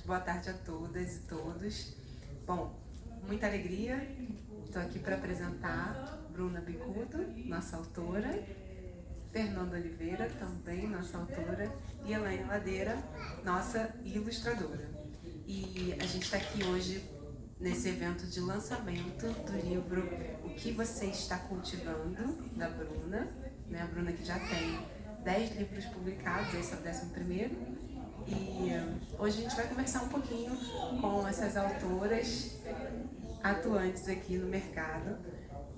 boa tarde a todas e todos. Bom, muita alegria, estou aqui para apresentar Bruna Bicudo, nossa autora, Fernanda Oliveira, também nossa autora, e Elaine Ladeira, nossa ilustradora. E a gente está aqui hoje nesse evento de lançamento do livro O que Você Está Cultivando, da Bruna, né? A Bruna que já tem 10 livros publicados, esse é o 11º, e hoje a gente vai conversar um pouquinho com essas autoras atuantes aqui no mercado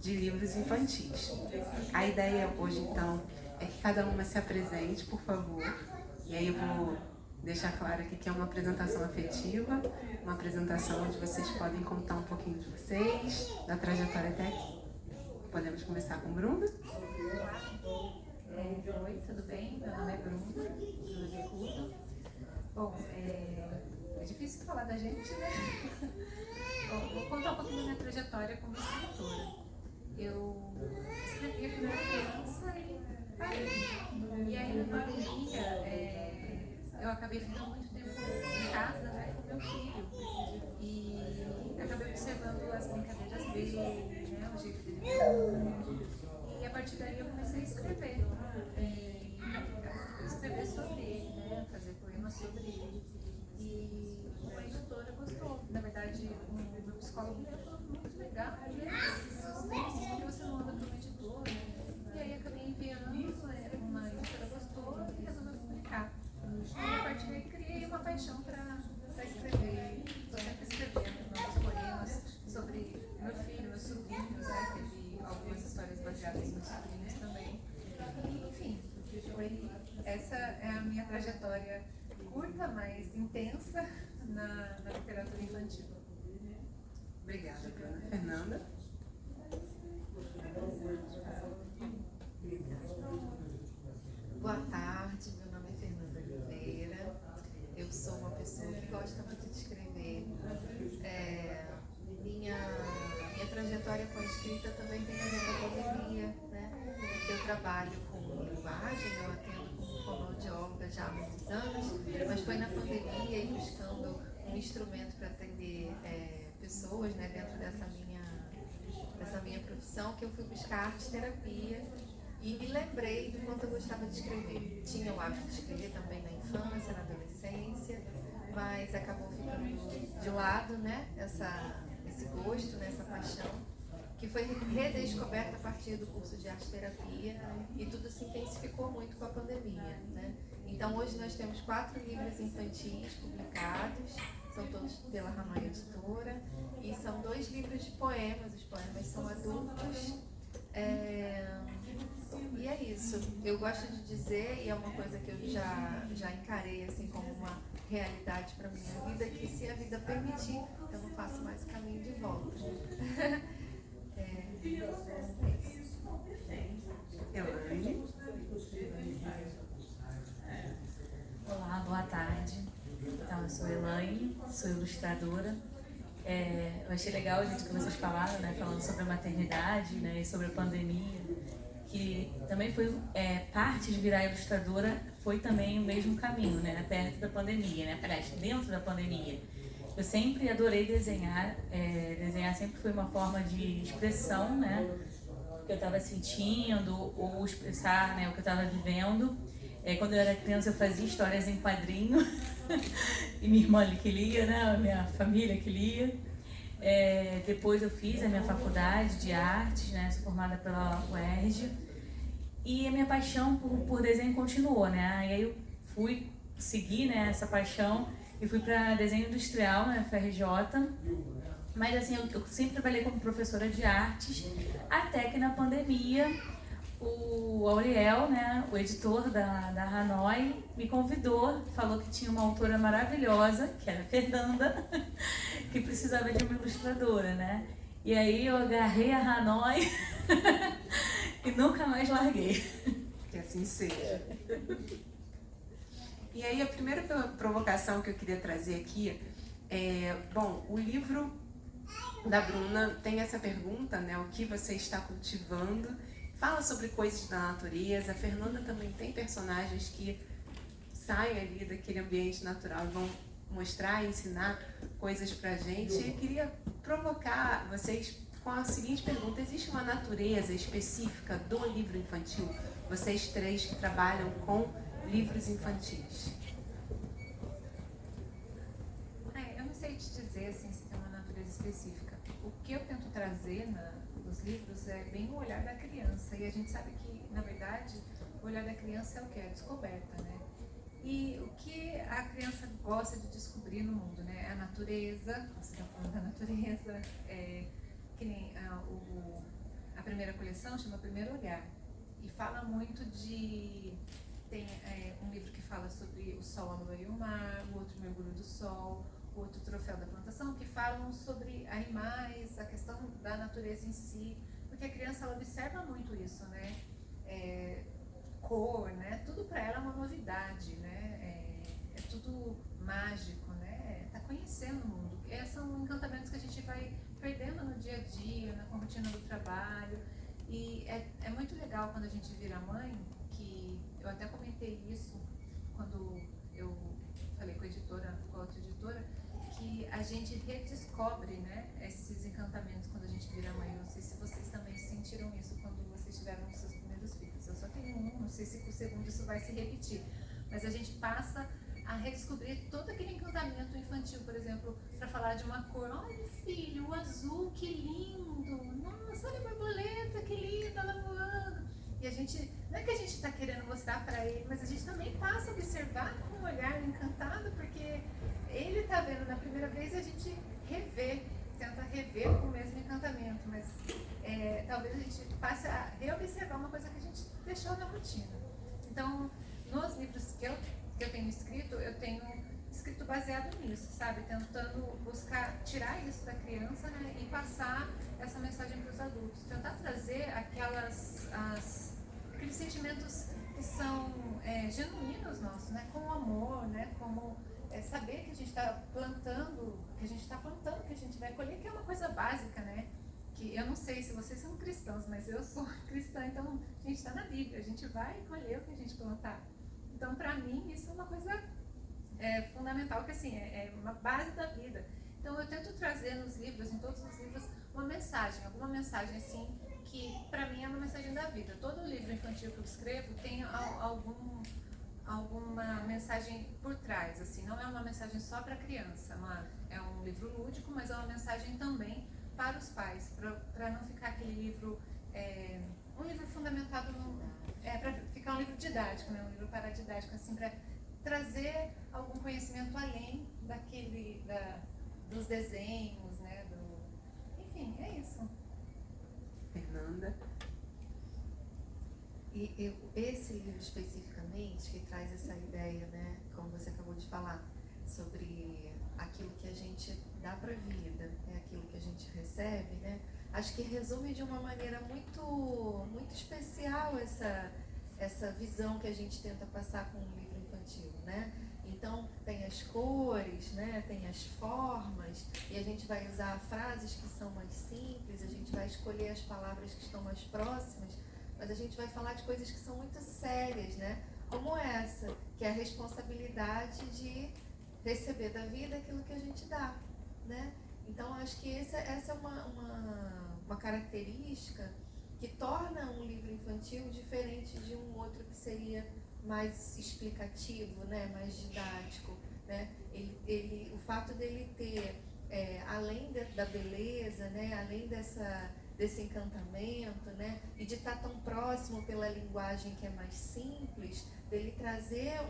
de livros infantis. A ideia hoje, então, é que cada uma se apresente, por favor, e aí eu vou deixar claro aqui que é uma apresentação afetiva, uma apresentação onde vocês podem contar um pouquinho de vocês, da trajetória até aqui. Podemos começar com Bruna? Oi, tudo bem? Meu nome é Bruna Bicudo. Bom, é difícil falar da gente, né? Bom, vou contar um pouquinho da minha trajetória como escritora. Eu escrevi a primeira criança e parei. E aí na pandemia, eu acabei ficando muito tempo em casa, né, com meu filho. E acabei observando as brincadeiras dele, né, o jeito dele brincar. E a partir daí eu comecei a escrever. Escrever sobre ele, né, fazer poemas sobre ele. E uma editora gostou. Na verdade, o meu psicólogo falou muito legal, esses textos, porque você não anda para uma editora. E aí acabei enviando, uma editora gostou e resolveu publicar. E a partir daí criei uma paixão para escrever. Estou sempre escrevendo novos poemas sobre meu filho, meus sobrinhos, né? Teve algumas histórias baseadas nos sobrinhos também. E, enfim, essa é a minha trajetória curta, mas intensa na literatura infantil. Obrigada, Bruna. Fernanda? Boa tarde, meu nome é Fernanda Oliveira. Eu sou uma pessoa que gosta muito de escrever. Minha trajetória com a escrita também tem a ver com a pandemia, né? Eu trabalho com linguagem, eu atendo como fonoaudióloga já há muitos anos, mas foi na pandemia e buscando um instrumento para atender pessoas, né, dentro dessa minha profissão, que eu fui buscar arte-terapia e me lembrei do quanto eu gostava de escrever. Tinha o hábito de escrever também na infância, na adolescência, mas acabou ficando de lado, né, esse gosto, né, essa paixão, que foi redescoberta a partir do curso de arte-terapia, e tudo se intensificou muito com a pandemia, né? Então hoje nós temos 4 livros infantis publicados, são todos pela Hanoi Editora, e são 2 livros de poemas, os poemas são adultos. E é isso, eu gosto de dizer, e é uma coisa que eu já encarei assim como uma realidade para minha vida, que se a vida permitir, eu não faço mais o caminho de volta. Elaine? Olá, boa tarde. Então, eu sou Elaine, sou ilustradora. Eu achei legal, gente, que vocês falaram, né, falando sobre a maternidade, né, e sobre a pandemia, que também foi parte de virar ilustradora, foi também o mesmo caminho, né, perto da pandemia, né, aliás, dentro da pandemia. Eu sempre adorei desenhar, desenhar sempre foi uma forma de expressão, né, o que eu estava sentindo, ou expressar, né, o que eu estava vivendo. Quando eu era criança eu fazia histórias em quadrinho, e minha irmã que lia, né, minha família que lia. Depois eu fiz a minha faculdade de artes, né, sou formada pela UERJ, e a minha paixão por desenho continuou, né, e aí eu fui seguir, né, essa paixão e fui para desenho industrial na FRJ, mas assim, eu sempre trabalhei como professora de artes, até que na pandemia o Auriel, né, o editor da Hanoi, me convidou, falou que tinha uma autora maravilhosa, que era a Fernanda, que precisava de uma ilustradora, né? E aí eu agarrei a Hanoi e nunca mais larguei. Que assim seja. E aí a primeira provocação que eu queria trazer aqui bom, o livro da Bruna tem essa pergunta, né, o que você está cultivando? Fala sobre coisas da natureza. A Fernanda também tem personagens que saem ali daquele ambiente natural e vão mostrar e ensinar coisas pra gente. E queria provocar vocês com a seguinte pergunta: existe uma natureza específica do livro infantil? Vocês três que trabalham com livros infantis. Eu não sei te dizer assim, se tem uma natureza específica. O que eu tento trazer nos livros é bem o olhar da criança. E a gente sabe que, na verdade, o olhar da criança é o que? É a descoberta, né? E o que a criança gosta de descobrir no mundo, né? A natureza, você está falando da natureza, que nem a primeira coleção chama Primeiro Olhar. E fala muito de... Tem um livro que fala sobre o sol, a lua e o mar, o outro Mergulho do Sol, o outro Troféu da Plantação, que falam sobre animais, a questão da natureza em si, porque a criança ela observa muito isso, né? Cor, né? Tudo para ela é uma novidade, né? É tudo mágico, né? Tá conhecendo o mundo. São encantamentos que a gente vai perdendo no dia a dia, na rotina do trabalho. E é muito legal quando a gente vira mãe, que eu até comentei isso quando eu falei com a outra editora, que a gente redescobre, né, esses encantamentos quando a gente vira mãe. Não sei se vocês também sentiram isso quando vocês tiveram os seus primeiros filhos. Eu só tenho um, não sei se com o segundo isso vai se repetir. Mas a gente passa a redescobrir todo aquele encantamento infantil, por exemplo, para falar de uma cor. Olha, filho, o azul, que lindo! Nossa, olha a borboleta, que linda, ela voando! E a gente, não é que a gente está querendo mostrar para ele, mas a gente também passa a observar com um olhar encantado, porque ele está vendo na primeira vez e a gente tenta rever com o mesmo encantamento, mas talvez a gente passe a reobservar uma coisa que a gente deixou na rotina. Então, nos livros que eu tenho escrito, baseado nisso, sabe? Tentando buscar tirar isso da criança, né? E passar essa mensagem para os adultos. Tentar trazer aqueles sentimentos que são genuínos nossos, né? Com amor, né? Como saber que a gente está plantando, que a gente vai colher, que é uma coisa básica, né? Que eu não sei se vocês são cristãos, mas eu sou cristã, então a gente está na Bíblia, a gente vai colher o que a gente plantar. Então, para mim, isso é uma coisa fundamental, que assim, é uma base da vida. Então, eu tento trazer nos livros, em todos os livros, alguma mensagem assim, que para mim é uma mensagem da vida. Todo livro infantil que eu escrevo tem alguma mensagem por trás, assim, não é uma mensagem só para criança, é um livro lúdico, mas é uma mensagem também para os pais, para não ficar aquele livro, um livro fundamentado, para ficar um livro didático, né, um livro paradidático, assim, para trazer algum conhecimento além dos desenhos, né, enfim, é isso. Fernanda? E esse livro especificamente, que traz essa ideia, né, como você acabou de falar, sobre aquilo que a gente dá para a vida, né, aquilo que a gente recebe, né, acho que resume de uma maneira muito, muito especial essa visão que a gente tenta passar com o livro infantil, né? Então, tem as cores, né? Tem as formas, e a gente vai usar frases que são mais simples, a gente vai escolher as palavras que estão mais próximas, mas a gente vai falar de coisas que são muito sérias, né? Como essa, que é a responsabilidade de receber da vida aquilo que a gente dá, né? Então, acho que essa é uma característica que torna um livro infantil diferente de um outro que seria mais explicativo, né? Mais didático, né? O fato dele ter, além da beleza, né? Além desse encantamento, né? E de estar tão próximo pela linguagem que é mais simples, dele trazer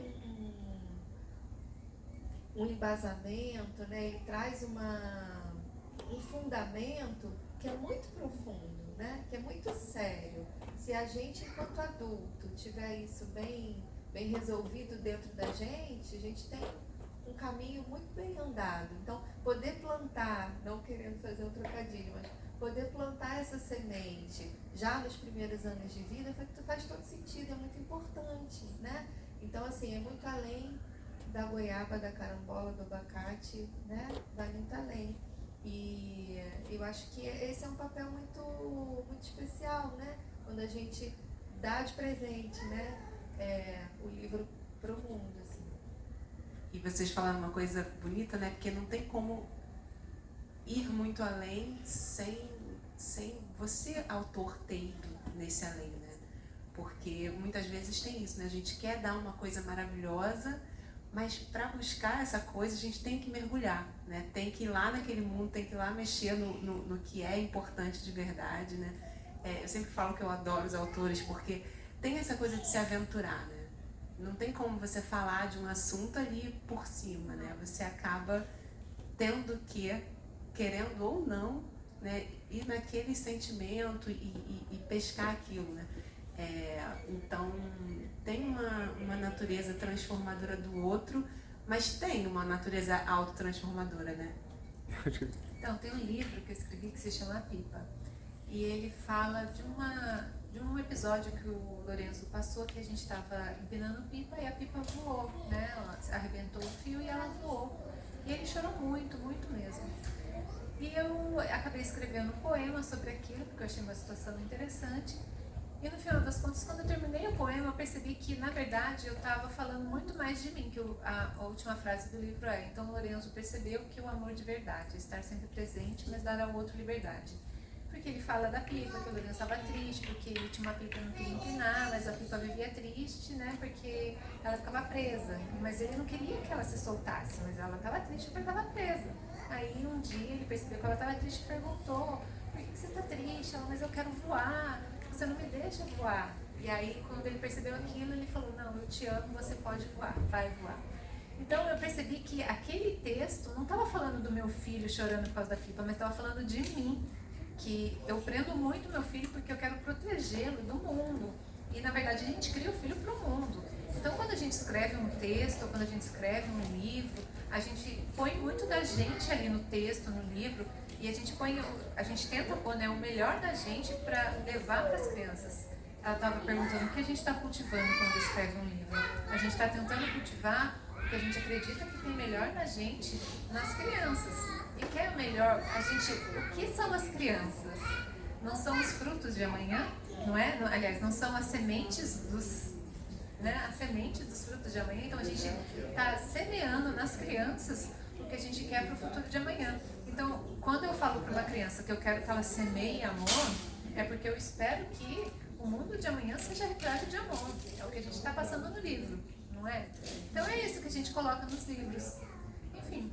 um embasamento, né? Ele traz um fundamento que é muito profundo, né? Que é muito sério. Se a gente, enquanto adulto, tiver isso bem resolvido dentro da gente, a gente tem um caminho muito bem andado. Então, poder plantar, não querendo fazer um trocadilho, mas poder plantar essa semente já nos primeiros anos de vida faz todo sentido, é muito importante, né? Então, assim, é muito além da goiaba, da carambola, do abacate, né? Vai muito além. E eu acho que esse é um papel muito, muito especial, né? Quando a gente dá de presente, né? O livro para o mundo, assim. E vocês falaram uma coisa bonita, né? Porque não tem como ir muito além sem você, autor, ter ido nesse além, né? Porque muitas vezes tem isso, né? A gente quer dar uma coisa maravilhosa, mas para buscar essa coisa a gente tem que mergulhar, né? Tem que ir lá naquele mundo, tem que ir lá mexer no que é importante de verdade, né? Eu sempre falo que eu adoro os autores porque tem essa coisa de se aventurar, né? Não tem como você falar de um assunto ali por cima, né? Você acaba tendo que, querendo ou não, né, ir naquele sentimento e pescar aquilo, né? Então, tem uma natureza transformadora do outro, mas tem uma natureza autotransformadora, né? Então, tem um livro que eu escrevi que se chama A Pipa. E ele fala de um episódio que o Lourenço passou, que a gente estava empinando pipa e a pipa voou, né? Ela arrebentou o fio e ela voou. E ele chorou muito, muito mesmo. E eu acabei escrevendo um poema sobre aquilo, porque eu achei uma situação interessante. E no final das contas, quando eu terminei o poema, eu percebi que, na verdade, eu estava falando muito mais de mim, que a última frase do livro é: então Lourenço percebeu que o amor de verdade é estar sempre presente, mas dar ao outro liberdade. Porque ele fala da pipa, que o Lourenço estava triste, porque ele tinha uma pipa e não queria empinar, mas a pipa vivia triste, né, porque ela ficava presa. Mas ele não queria que ela se soltasse, mas ela estava triste porque estava presa. Aí um dia ele percebeu que ela estava triste e perguntou: por que você está triste? Ela: mas eu quero voar, você não me deixa voar. E aí quando ele percebeu aquilo, ele falou: não, eu te amo, você pode voar, vai voar. Então eu percebi que aquele texto não estava falando do meu filho chorando por causa da pipa, mas estava falando de mim. Que eu prendo muito meu filho porque eu quero protegê-lo do mundo. E, na verdade, a gente cria o filho para o mundo. Então, quando a gente escreve um texto, ou quando a gente escreve um livro, a gente põe muito da gente ali no texto, no livro, e a gente tenta pôr, né, o melhor da gente para levar para as crianças. Ela estava perguntando o que a gente está cultivando quando escreve um livro. A gente está tentando cultivar o que a gente acredita que tem melhor na gente, nas crianças. E que é o melhor, o que são as crianças? Não são os frutos de amanhã, não é? Aliás, não são as sementes as sementes dos frutos de amanhã. Então a gente está semeando nas crianças o que a gente quer para o futuro de amanhã. Então, quando eu falo para uma criança que eu quero que ela semeie amor, é porque eu espero que o mundo de amanhã seja repleto de amor. É o que a gente está passando no livro, não é? Então é isso que a gente coloca nos livros. Enfim.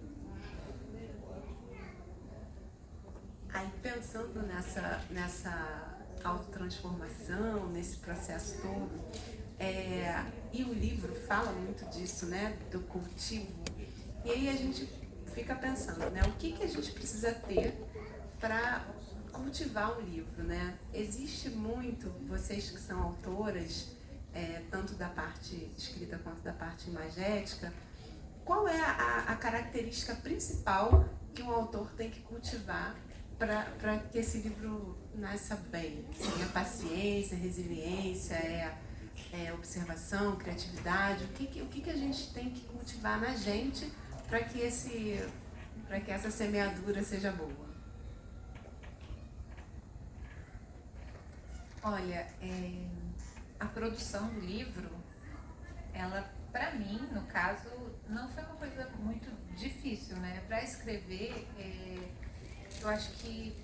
Aí pensando nessa autotransformação, nesse processo todo, e o livro fala muito disso, né, do cultivo, e aí a gente fica pensando, né, o que a gente precisa ter para cultivar um livro, né? Existe muito, vocês que são autoras, tanto da parte escrita quanto da parte imagética, qual é a característica principal que um autor tem que cultivar para que esse livro nasça bem? Assim, a paciência, a resiliência, observação, criatividade. O que a gente tem que cultivar na gente para que essa semeadura seja boa? Olha, a produção do livro, ela, para mim, no caso, não foi uma coisa muito difícil, né? Para escrever, eu acho que,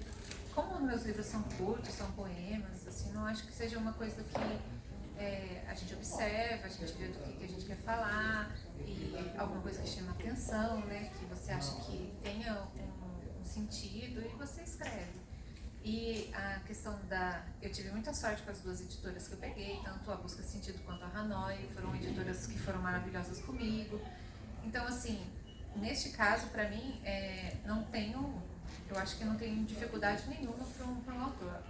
como meus livros são curtos, são poemas, assim, não acho que seja uma coisa que a gente observa, a gente vê do que a gente quer falar, e alguma coisa que chama atenção, né? Que você acha que tenha um sentido, e você escreve. E a questão eu tive muita sorte com as duas editoras que eu peguei, tanto a Busca Sentido quanto a Hanoi, foram editoras que foram maravilhosas comigo. Então, assim, neste caso, para mim, eu acho que não tenho dificuldade nenhuma para um autor.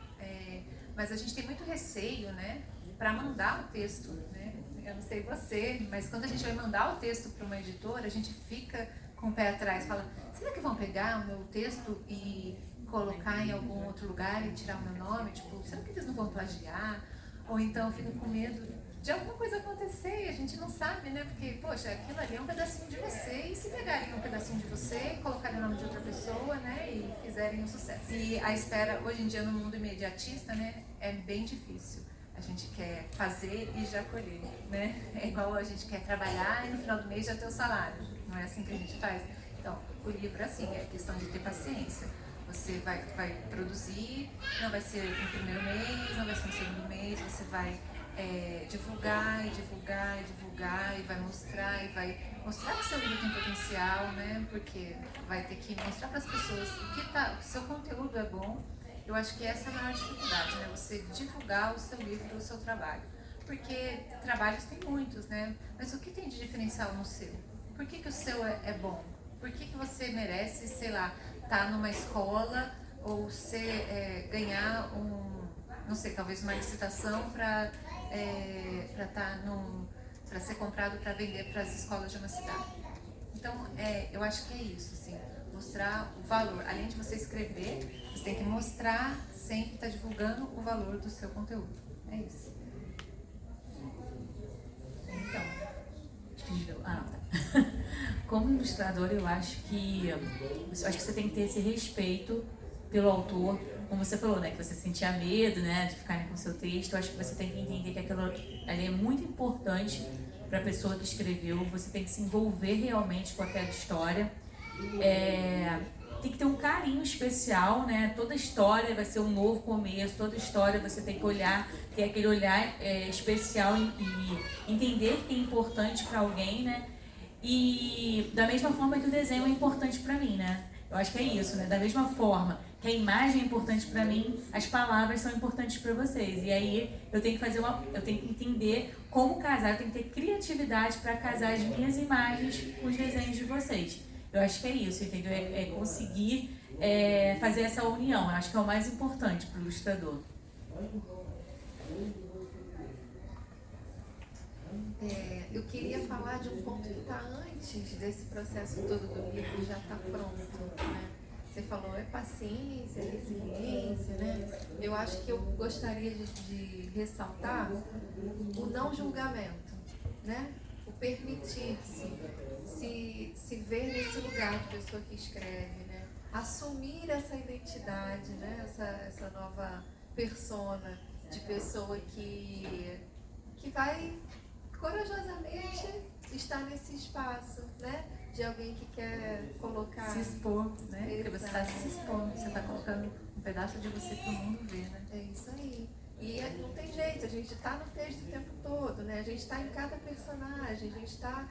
Mas a gente tem muito receio, né, para mandar o texto, né? Eu não sei você, mas quando a gente vai mandar o texto para uma editora, a gente fica com o pé atrás, fala: será que vão pegar o meu texto e colocar em algum outro lugar e tirar o meu nome? Tipo, será que eles não vão plagiar? Ou então fica com medo de alguma coisa acontecer e a gente não sabe, né? Porque, poxa, aquilo ali é um pedacinho de você, e se pegarem um pedacinho de você, colocarem o nome de outra pessoa, né? E fizerem um sucesso. E a espera, hoje em dia, no mundo imediatista, né? É bem difícil. A gente quer fazer e já colher, né? É igual a gente quer trabalhar e no final do mês já ter o salário. não é assim que a gente faz. Então, o livro é assim, é questão de ter paciência. Você vai produzir, não vai ser no primeiro mês, não vai ser no segundo mês, você vai divulgar e vai mostrar que seu livro tem potencial, né? Porque vai ter que mostrar para as pessoas que seu conteúdo é bom. Eu acho que essa é a maior dificuldade, né? Você divulgar o seu livro, o seu trabalho. Porque trabalhos tem muitos, né? Mas o que tem de diferencial no seu? Por que o seu é bom? Por que você merece, sei lá, estar numa escola ou ganhar não sei, talvez uma licitação para ser comprado para vender para as escolas de uma cidade? Então, eu acho que é isso, assim, mostrar o valor. Além de você escrever, você tem que mostrar, sempre estar divulgando o valor do seu conteúdo. É isso. Como ilustradora, eu acho que você tem que ter esse respeito pelo autor, como você falou, né, que você sentia medo, né, de ficar com o seu texto. Eu acho que você tem que entender que aquilo ali é muito importante para a pessoa que escreveu. Você tem que se envolver realmente com aquela história. Tem que ter um carinho especial, né? Toda história vai ser um novo começo, toda história você tem que olhar, ter aquele olhar especial e entender que é importante para alguém, né? E da mesma forma que o desenho é importante para mim, né? Eu acho que é isso, né? Da mesma forma que a imagem é importante para mim, as palavras são importantes para vocês. E aí eu tenho que entender como casar, eu tenho que ter criatividade para casar as minhas imagens com os desenhos de vocês. Eu acho que é isso, entendeu? É conseguir fazer essa união. Eu acho que é o mais importante para o ilustrador. Eu queria falar de um ponto que está antes desse processo todo do livro já está pronto, né? Você falou paciência, resiliência, né? Eu acho que eu gostaria de ressaltar o não julgamento, né? O permitir-se, se ver nesse lugar de pessoa que escreve, né? Assumir essa identidade, né? Essa nova persona de pessoa que vai corajosamente estar nesse espaço, né? De alguém que quer colocar... Se expor, né? Exato. Porque você está se expondo, você está colocando um pedaço de você para o mundo ver, né? É isso aí. E não tem jeito, a gente está no texto o tempo todo, né? A gente está em cada personagem, a gente está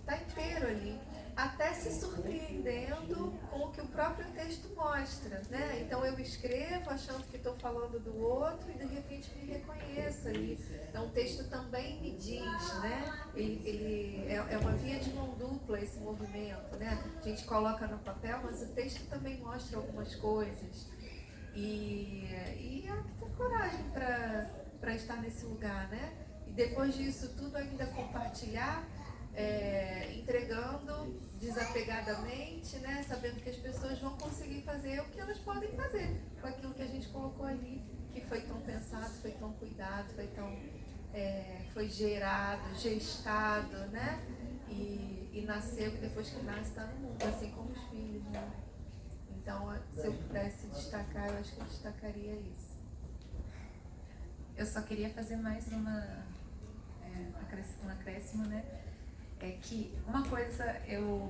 inteiro ali, até se surpreendendo com o que o próprio texto mostra, né? Então eu escrevo achando que estou falando do outro e de repente me reconheço ali. Então o texto também me diz, né? Ele é uma via de mão dupla esse movimento, né? A gente coloca no papel, mas o texto também mostra algumas coisas. E há que ter coragem para estar nesse lugar, né? E depois disso tudo ainda compartilhar, entregando desapegadamente, né? Sabendo que as pessoas vão conseguir fazer o que elas podem fazer com aquilo que a gente colocou ali, que foi tão pensado, foi tão cuidado, foi gerado, gestado, né? E nasceu, e depois que nasce está no mundo, assim como os filhos, né? Então, se eu pudesse destacar, eu acho que eu destacaria isso. Eu só queria fazer mais um acréscimo, né? É que uma coisa,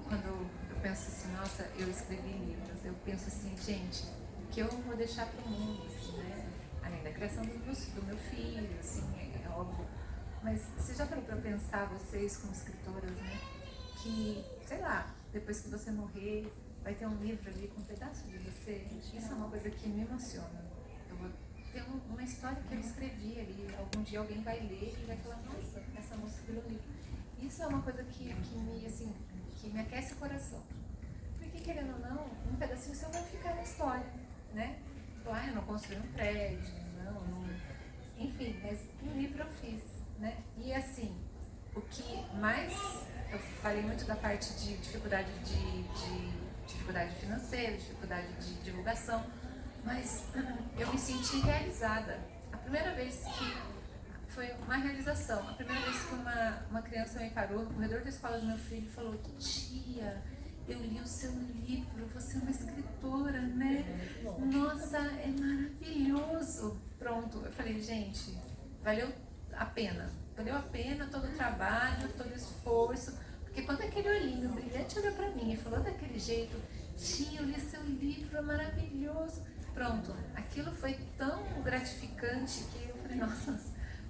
quando eu penso assim, nossa, eu escrevi livros, eu penso assim, gente, o que eu vou deixar para o mundo, assim, né? Além da criação do meu filho, assim, é óbvio. Mas você já parou para pensar, vocês como escritoras, né? Que, sei lá, depois que você morrer, vai ter um livro ali com um pedaço de você. Isso é uma coisa que me emociona. Eu vou ter uma história que eu escrevi ali. Algum dia alguém vai ler e vai falar, nossa, essa moça virou livro. Isso é uma coisa que me aquece o coração. Porque, querendo ou não, um pedacinho seu vai ficar na história, né? Eu não construí um prédio, enfim, mas um livro eu fiz, né? E assim, o que mais... Eu falei muito da parte de dificuldade financeira, dificuldade de divulgação, mas eu me senti realizada. A primeira vez que... Foi uma realização. A primeira vez que uma criança me parou no corredor da escola do meu filho e falou, tia, eu li o seu livro, você é uma escritora, né? Nossa, é maravilhoso. Pronto, eu falei, gente, valeu a pena todo o trabalho, todo o esforço, porque Porque quando aquele olhinho brilhante olhou para mim e falou daquele jeito, tia, eu li seu livro, é maravilhoso. Pronto, aquilo foi tão gratificante que eu falei, nossa,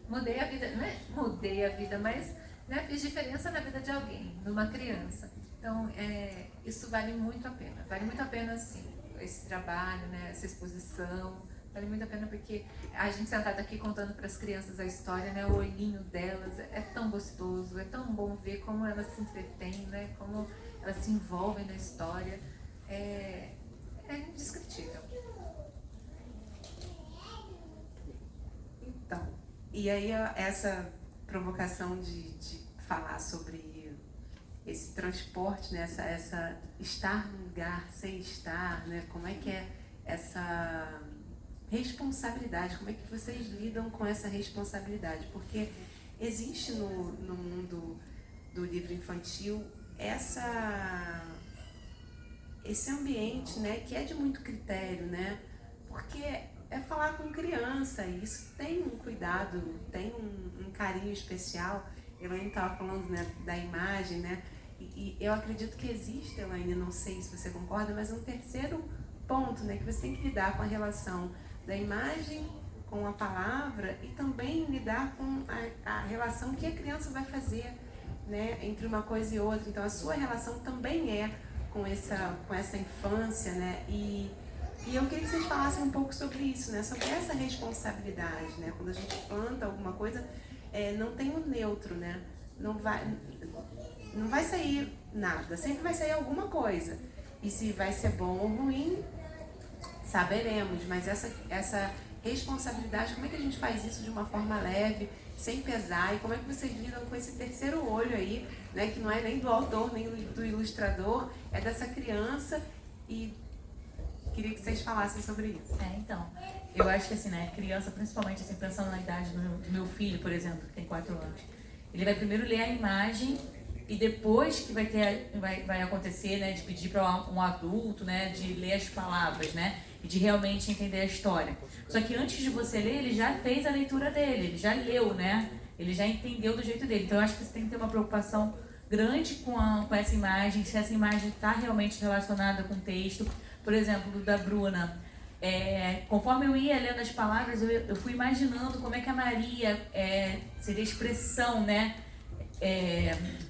mudei a vida, não é mudei a vida, mas né, fiz diferença na vida de alguém, de uma criança. Então, isso vale muito a pena sim, esse trabalho, né, essa exposição, vale muito a pena porque a gente sentada aqui contando para as crianças a história, né, o olhinho delas é tão gostoso, é tão bom ver como elas se entretêm, né, como elas se envolvem na história, é indescritível. Então, e aí essa provocação de falar sobre esse transporte, né? essa estar no lugar sem estar, né? Como é que é essa responsabilidade, como é que vocês lidam com essa responsabilidade? Porque existe no mundo do livro infantil esse ambiente, né, que é de muito critério, né? Porque é falar com criança, e isso tem um cuidado, tem um carinho especial. Elaine estava falando, né, da imagem, né? E eu acredito que existe, Elaine, não sei se você concorda, mas um terceiro ponto, né, que você tem que lidar com a relação da imagem com a palavra e também lidar com a relação que a criança vai fazer, né, entre uma coisa e outra. Então a sua relação também é com essa infância, né? E eu queria que vocês falassem um pouco sobre isso, né? Sobre essa responsabilidade, né? Quando a gente planta alguma coisa, não tem o neutro, né? Não vai sair nada, sempre vai sair alguma coisa. E se vai ser bom ou ruim, saberemos. Mas essa responsabilidade, como é que a gente faz isso de uma forma leve, sem pesar? E como é que vocês lidam com esse terceiro olho aí, né? Que não é nem do autor, nem do ilustrador, é dessa criança. E queria que vocês falassem sobre isso. Então, eu acho que assim, né, criança, principalmente assim, pensando na idade do meu filho, por exemplo, que tem 4 anos, ele vai primeiro ler a imagem e depois que vai acontecer, né, de pedir para um adulto, né, de ler as palavras, né, e de realmente entender a história. Só que antes de você ler, ele já fez a leitura dele, ele já leu, né, ele já entendeu do jeito dele. Então, eu acho que você tem que ter uma preocupação grande com essa imagem, se essa imagem está realmente relacionada com o texto. Por exemplo, da Bruna, conforme eu ia lendo as palavras, eu fui imaginando como é que a Maria seria a expressão, né,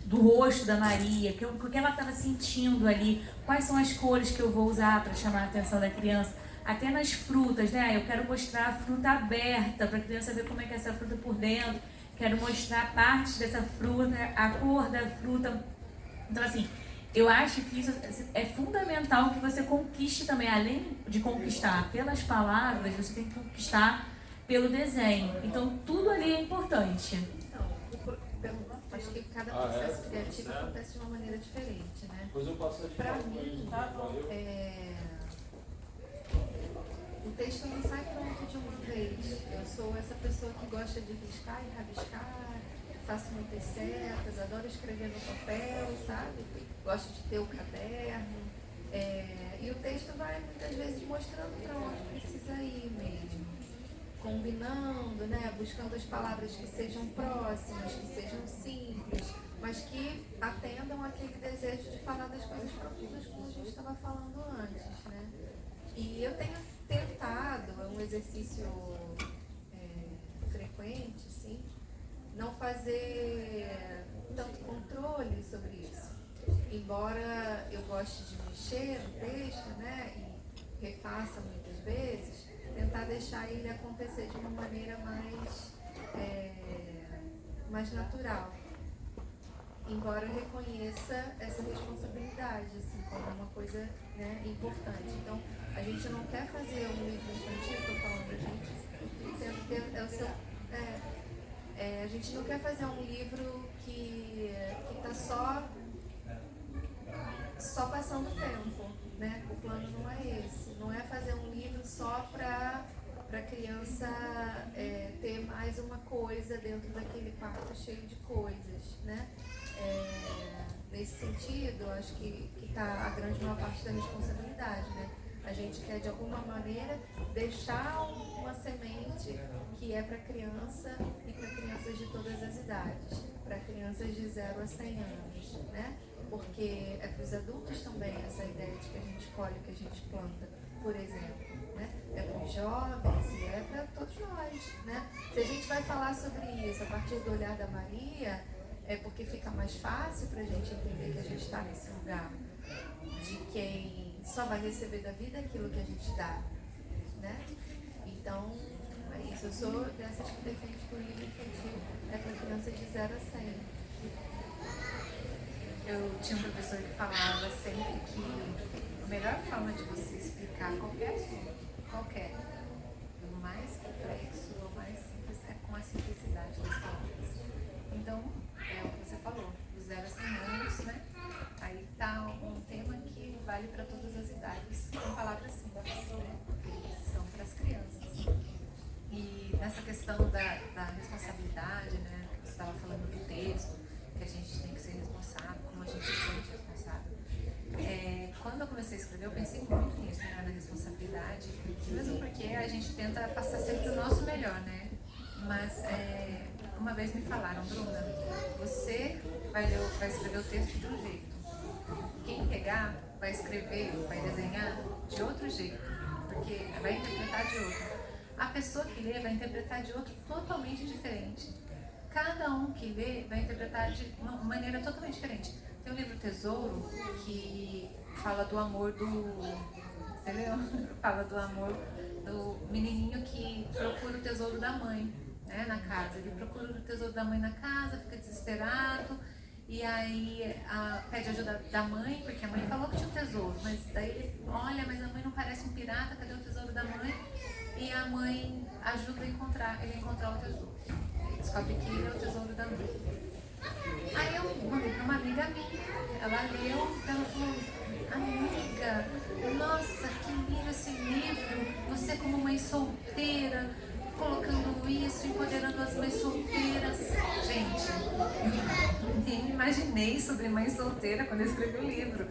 do rosto da Maria, o que ela estava sentindo ali, quais são as cores que eu vou usar para chamar a atenção da criança, até nas frutas, né? Eu quero mostrar a fruta aberta para a criança ver como é que é essa fruta por dentro, quero mostrar partes dessa fruta, a cor da fruta. Então, assim, eu acho que isso é fundamental que você conquiste também, além de conquistar pelas palavras, você tem que conquistar pelo desenho. Então, tudo ali é importante. Então, acho que cada processo criativo acontece de uma maneira diferente, né? Para mim, o texto não sai pronto de uma vez. Eu sou essa pessoa que gosta de riscar e rabiscar, faço muitas setas, adoro escrever no papel, sabe? Gosto de ter o caderno. E o texto vai muitas vezes mostrando para onde precisa ir mesmo. Combinando, né? Buscando as palavras que sejam próximas, que sejam simples, mas que atendam aquele desejo de falar das coisas profundas como a gente estava falando antes, né? E eu tenho tentado, é um exercício frequente, sim, não fazer tanto controle sobre isso. Embora eu goste de mexer no texto, né, e refaça muitas vezes, tentar deixar ele acontecer de uma maneira mais natural. Embora eu reconheça essa responsabilidade, assim, como uma coisa, né, importante. Então, a gente não quer fazer um livro infantil, estou falando, a gente não quer fazer um livro que está só passando tempo, né? O plano não é esse. Não é fazer um livro só para a criança ter mais uma coisa dentro daquele quarto cheio de coisas, né? Nesse sentido, acho que está a grande maior parte da responsabilidade, né? A A gente quer, de alguma maneira, deixar uma semente que é para criança e para crianças de todas as idades, para crianças de 0 a 100 anos, né? Porque é para os adultos também essa ideia de que a gente colhe o que a gente planta, por exemplo, né? É para os jovens e é para todos nós, né? Se a gente vai falar sobre isso a partir do olhar da Maria, é porque fica mais fácil para a gente entender que a gente está nesse lugar de quem só vai receber da vida aquilo que a gente dá, né? Então, é isso. Eu sou dessas que defende que o livro infantil é para crianças de 0 a 100. Eu tinha um professor que falava sempre que a melhor forma de você explicar qualquer assunto, qualquer, o mais complexo ou mais simples, é com a simplicidade das palavras. Então, é o que você falou, dos 0 a 100 anos, né? Aí tá um tema que vale para todas as idades, com palavras simples, né? Porque são para as crianças. E nessa questão da responsabilidade, né? Que você estava falando do texto, que a gente tem que ser responsável, como a gente se sente responsável. Quando eu comecei a escrever, eu pensei muito nisso, né? Da responsabilidade, mesmo porque a gente tenta passar sempre o nosso melhor, né? Mas uma vez me falaram, Bruna, você vai escrever o texto de um jeito. Quem pegar vai escrever, vai desenhar de outro jeito, porque vai interpretar de outro. A pessoa que lê vai interpretar de outro totalmente diferente. Cada um que lê vai interpretar de uma maneira totalmente diferente. Tem o livro Tesouro que fala do amor você leu? Fala do amor do menininho que procura o tesouro da mãe, né, na casa. Ele procura o tesouro da mãe na casa, fica desesperado. E aí pede ajuda da mãe, porque a mãe falou que tinha um tesouro, mas daí ele olha, mas a mãe não parece um pirata, cadê o tesouro da mãe? E a mãe ajuda ele a encontrar o tesouro. Ele descobre que ele é o tesouro da mãe. Aí eu mandei para uma amiga minha, ela leu, ela falou, amiga, nossa, que lindo esse livro, você como mãe solteira, colocando isso, empoderando as mães solteiras. Gente, nem imaginei sobre mãe solteira quando eu escrevi o livro.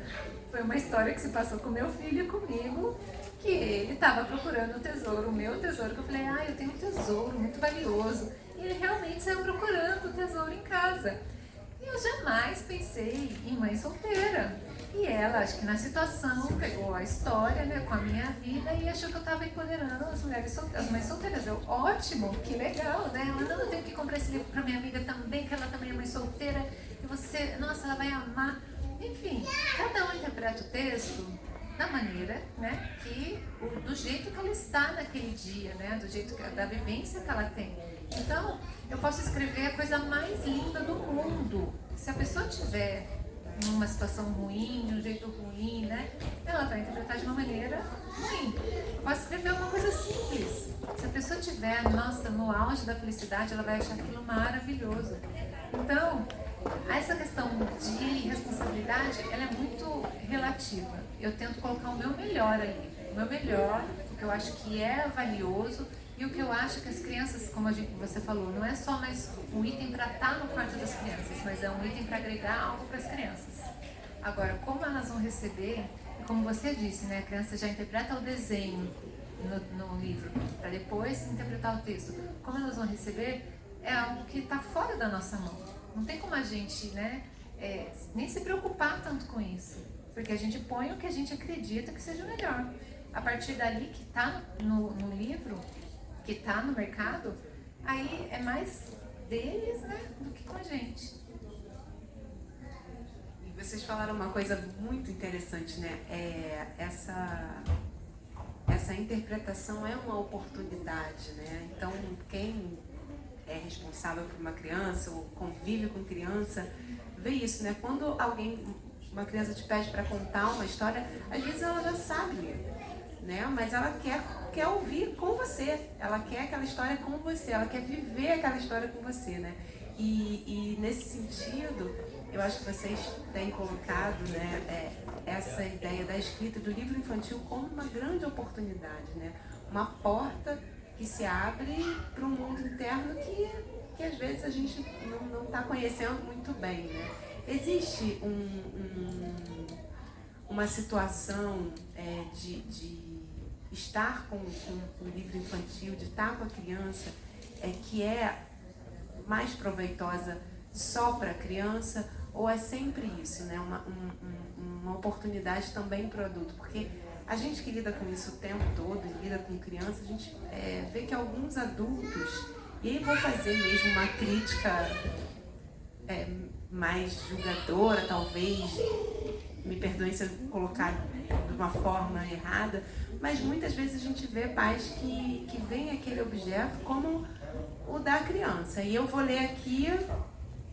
Foi uma história que se passou com meu filho e comigo, que ele estava procurando o tesouro, o meu tesouro, que eu falei, eu tenho um tesouro muito valioso. E ele realmente saiu procurando o tesouro em casa. E eu jamais pensei em mãe solteira. E ela, acho que na situação, pegou a história, né, com a minha vida e achou que eu estava empoderando as mulheres solteiras, as mães solteiras. Eu, ótimo, que legal, né? Ela, não, eu tenho que comprar esse livro para minha amiga também, que ela também é mãe solteira. E você, nossa, ela vai amar. Enfim, cada um interpreta o texto da maneira, né, do jeito que ela está naquele dia, né, do jeito da vivência que ela tem. Então, eu posso escrever a coisa mais linda do mundo. Se a pessoa tiver numa situação ruim, de um jeito ruim, né, ela vai interpretar de uma maneira ruim. Eu posso escrever uma coisa simples. Se a pessoa tiver, nossa, no auge da felicidade, ela vai achar aquilo maravilhoso. Então, essa questão de responsabilidade, ela é muito relativa. Eu tento colocar o meu melhor ali, o meu melhor, o que eu acho que é valioso e o que eu acho que as crianças, como você falou, não é só mais um item para estar no quarto das crianças, mas é um item para agregar algo para as crianças. Agora, como elas vão receber, como você disse, né, a criança já interpreta o desenho no livro, para depois interpretar o texto. Como elas vão receber é algo que está fora da nossa mão. Não tem como a gente, né, nem se preocupar tanto com isso, porque a gente põe o que a gente acredita que seja melhor. A partir dali que está no livro, que está no mercado, aí é mais deles, né, do que com a gente. E vocês falaram uma coisa muito interessante, né? Essa interpretação é uma oportunidade, né? Então, quem é responsável por uma criança ou convive com criança, vê isso, né? Quando uma criança te pede para contar uma história, às vezes ela já sabe ler, né? Mas ela quer ouvir com você, ela quer aquela história com você, ela quer viver aquela história com você, né? E nesse sentido, eu acho que vocês têm colocado, né, essa ideia da escrita do livro infantil como uma grande oportunidade, né? Uma porta que se abre para um mundo interno que às vezes a gente não está conhecendo muito bem, né? Existe uma situação de estar com o livro infantil, de estar com a criança, que é mais proveitosa só para a criança, ou é sempre isso, né? Uma oportunidade também para o adulto, porque a gente que lida com isso o tempo todo, lida com criança, a gente vê que alguns adultos, e aí vou fazer mesmo uma crítica mais julgadora, talvez, me perdoem se eu colocar de uma forma errada, mas muitas vezes a gente vê pais que veem aquele objeto como o da criança. E eu vou ler aqui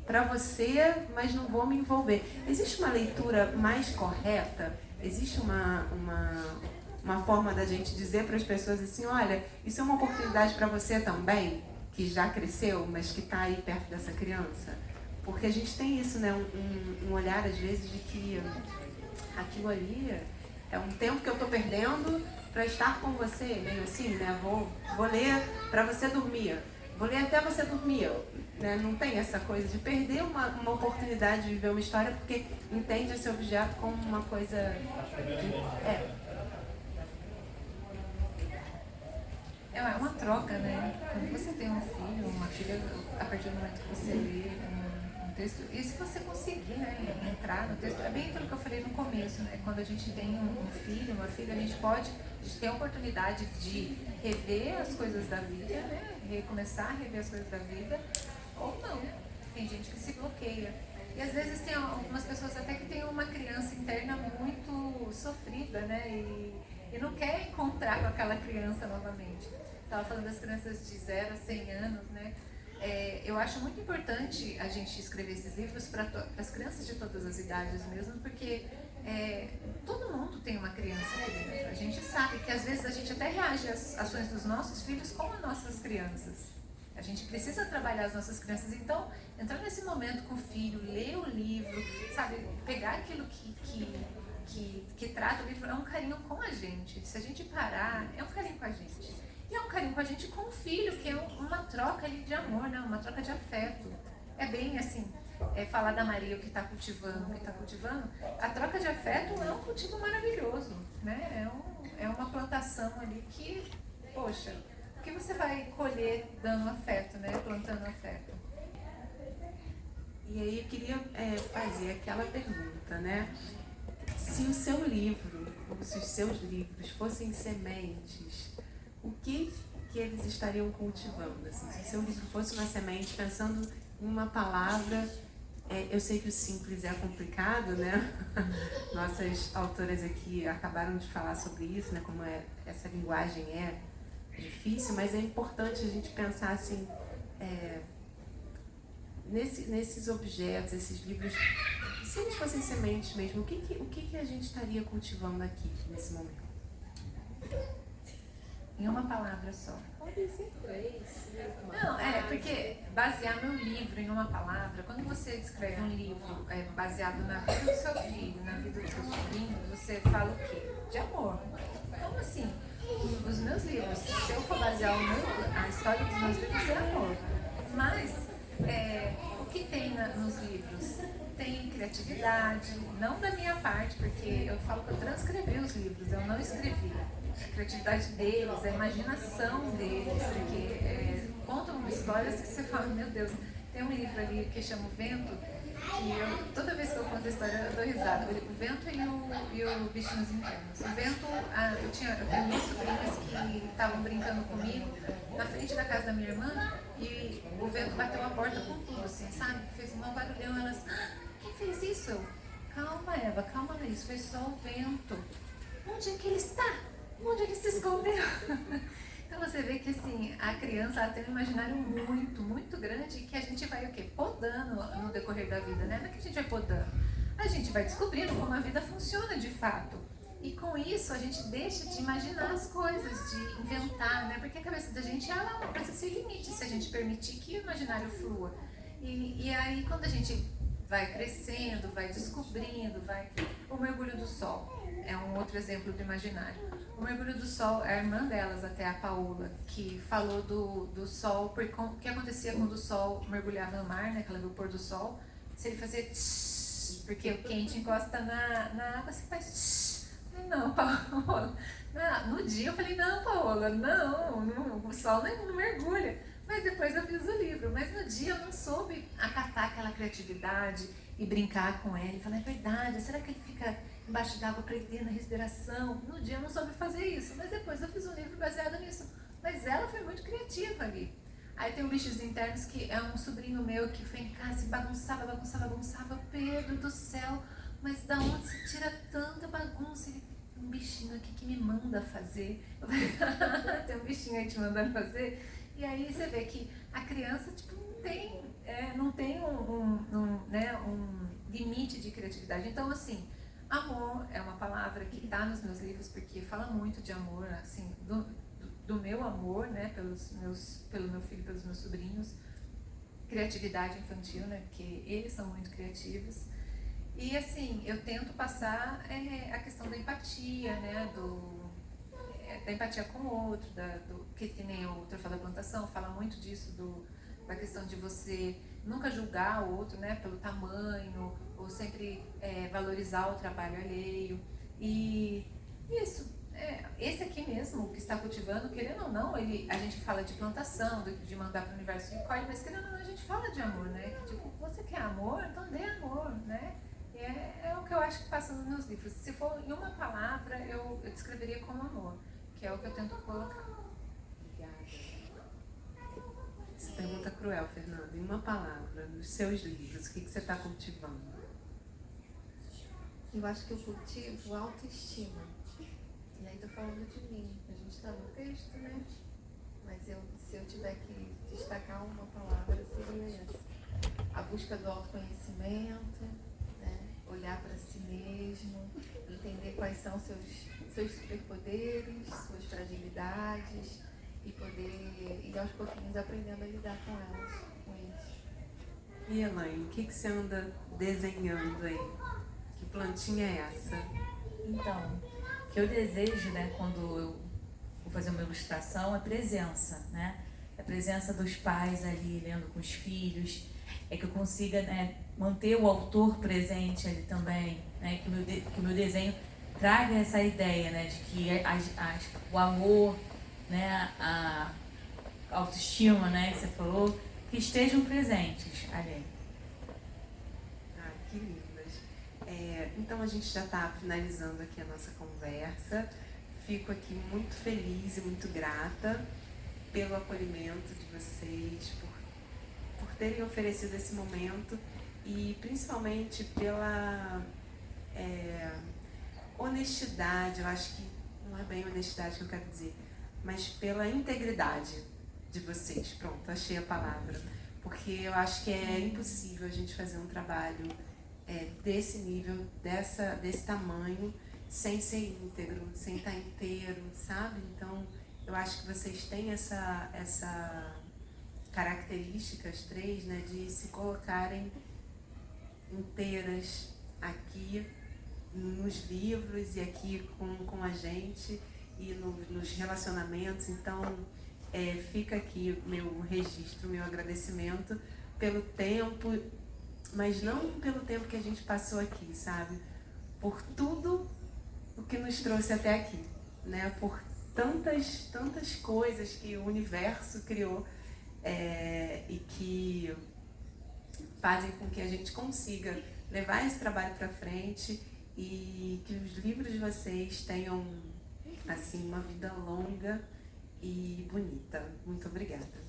para você, mas não vou me envolver. Existe uma leitura mais correta? Existe uma forma da gente dizer para as pessoas assim, olha, isso é uma oportunidade para você também, que já cresceu, mas que está aí perto dessa criança? Porque a gente tem isso, né? Um olhar, às vezes, de que aquilo ali é um tempo que eu estou perdendo para estar com você, meio assim, né? Vou ler para você dormir. Vou ler até você dormir. Né? Não tem essa coisa de perder uma oportunidade de viver uma história porque entende esse objeto como uma coisa... É uma troca, né? Quando você tem um filho, uma filha, a partir do momento que você lê um texto, e se você conseguir, né, entrar no texto, é bem aquilo que eu falei no começo, né? Quando a gente tem um filho, uma filha, a gente tem a oportunidade de rever as coisas da vida, né? Recomeçar a rever as coisas da vida, ou não. Tem gente que se bloqueia. E às vezes tem algumas pessoas até que têm uma criança interna muito sofrida, né? E não quer encontrar com aquela criança novamente. Estava falando das crianças de 0 a 100 anos, né? Eu acho muito importante a gente escrever esses livros para as crianças de todas as idades mesmo, porque todo mundo tem uma criança aqui dentro. A gente sabe que às vezes a gente até reage às ações dos nossos filhos como as nossas crianças. A gente precisa trabalhar as nossas crianças. Então, entrar nesse momento com o filho, ler o livro, sabe, pegar aquilo que trata o livro, é um carinho com a gente. Se a gente parar, é um carinho com a gente. E é um carinho com a gente com o filho, que é uma troca ali de amor, né? Uma troca de afeto. É bem assim, falar da Maria, o que está cultivando, a troca de afeto é um cultivo maravilhoso, né? É uma plantação ali que, poxa, o que você vai colher dando afeto, né? Plantando afeto. E aí eu queria fazer aquela pergunta, né? Se o seu livro, ou se os seus livros fossem sementes, o que eles estariam cultivando? Assim, se o seu livro fosse uma semente, pensando em uma palavra, eu sei que o simples é complicado, né? Nossas autoras aqui acabaram de falar sobre isso, né? Como essa linguagem é difícil, mas é importante a gente pensar assim, nesses objetos, esses livros, se eles fossem sementes mesmo, o que a gente estaria cultivando aqui, nesse momento? Em uma palavra só. Pode ser 3. Não, porque basear meu livro em uma palavra, quando você escreve um livro baseado na vida do seu filho, na vida do seu sobrinho, você fala o quê? De amor. Então, assim, os meus livros, se eu for basear a história dos meus livros, é amor. Mas, o que tem nos livros? Tem criatividade, não da minha parte, porque eu falo que eu transcrevi os livros, eu não escrevi. A criatividade deles, a imaginação deles, porque contam histórias que você fala, meu Deus, tem um livro ali que chama O Vento, que toda vez que eu conto a história eu dou risada. O Vento e o Bicho nos Infernos. O Vento, eu tenho minhas sobrinhas que estavam brincando comigo na frente da casa da minha irmã e o vento bateu a porta com tudo, assim, sabe? Fez um barulhão, elas, quem fez isso? Eu, calma Eva, calma Laís, foi só o vento. Onde é que ele está? Onde ele se escondeu? Então você vê que assim, a criança ela tem um imaginário muito, muito grande que a gente vai o quê? Podando no decorrer da vida, né? Não é que a gente vai podando. A gente vai descobrindo como a vida funciona de fato. E com isso a gente deixa de imaginar as coisas, de inventar, né? Porque a cabeça da gente ela é uma coisa sem limite se a gente permitir que o imaginário flua. E aí quando a gente vai crescendo, vai descobrindo, O Mergulho do Sol é um outro exemplo do imaginário. O Mergulho do Sol, a irmã delas, até a Paola, que falou do sol, o que acontecia quando o sol mergulhava no mar, né, que ela viu o pôr do sol, se ele fazia tsh, porque o quente encosta na água, você faz tsh. não, Paola. No dia eu falei, não, Paola, não, o sol não mergulha. Mas depois eu fiz o livro. Mas no dia eu não soube acatar aquela criatividade e brincar com ele. Falar, é verdade, será que ele fica embaixo d'água prendendo a respiração? No dia eu não soube fazer isso. Mas depois eu fiz um livro baseado nisso. Mas ela foi muito criativa ali. Aí tem o Bichos Internos, que é um sobrinho meu que foi em casa e bagunçava. Pedro do céu, mas da onde se tira tanta bagunça? Ele, tem um bichinho aqui que me manda fazer. Eu falei, tem um bichinho aí te mandando fazer? E aí você vê que a criança tipo, não tem um limite de criatividade. Então, assim, amor é uma palavra que está nos meus livros, porque fala muito de amor, assim, do meu amor, né, pelo meu filho, pelos meus sobrinhos. Criatividade infantil, né, porque eles são muito criativos. E, assim, eu tento passar a questão da empatia, né, da empatia com o outro, que nem o Troféu da Plantação fala muito disso, da questão de você nunca julgar o outro, né, pelo tamanho, ou sempre valorizar o trabalho alheio. E isso, esse aqui mesmo, que está cultivando, querendo ou não, a gente fala de plantação, de mandar para o universo de colhe, mas querendo ou não, a gente fala de amor, né? Que, tipo, você quer amor, então dê amor, né? E é o que eu acho que passa nos meus livros. Se for em uma palavra, eu descreveria como amor, que é o que eu tento colocar. Obrigada. Essa pergunta cruel, Fernanda. Em uma palavra, nos seus livros, o que você está cultivando? Eu acho que eu cultivo autoestima. E aí tô falando de mim. A gente está no texto, né? Mas se eu tiver que destacar uma palavra, seria essa. A busca do autoconhecimento, né? Olhar para si mesmo, entender quais são seus superpoderes, suas fragilidades e poder ir aos pouquinhos aprendendo a lidar com elas, com eles. E Elaine, o que você anda desenhando aí? Que plantinha é essa? Então, o que eu desejo, né, quando eu vou fazer uma ilustração, é presença, né? A presença dos pais ali lendo com os filhos, é que eu consiga, né, manter o autor presente ali também, né? Que o meu desenho traga essa ideia, né, de que o amor, né, a autoestima, né, que você falou, que estejam presentes ali. Ah, que lindas. Então a gente já está finalizando aqui a nossa conversa. Fico aqui muito feliz e muito grata pelo acolhimento de vocês, por terem oferecido esse momento e principalmente pela honestidade. Eu acho que não é bem honestidade que eu quero dizer, mas pela integridade de vocês. Pronto, achei a palavra. Porque eu acho que é impossível a gente fazer um trabalho desse nível, desse tamanho, sem ser íntegro, sem estar inteiro, sabe? Então, eu acho que vocês têm essa características, 3, né, de se colocarem inteiras aqui nos livros e aqui com a gente e nos relacionamentos. Então, fica aqui meu registro, meu agradecimento pelo tempo, mas não pelo tempo que a gente passou aqui, sabe? Por tudo o que nos trouxe até aqui, né? Por tantas coisas que o universo criou e que fazem com que a gente consiga levar esse trabalho para frente e que os livros de vocês tenham assim uma vida longa e bonita. Muito obrigada.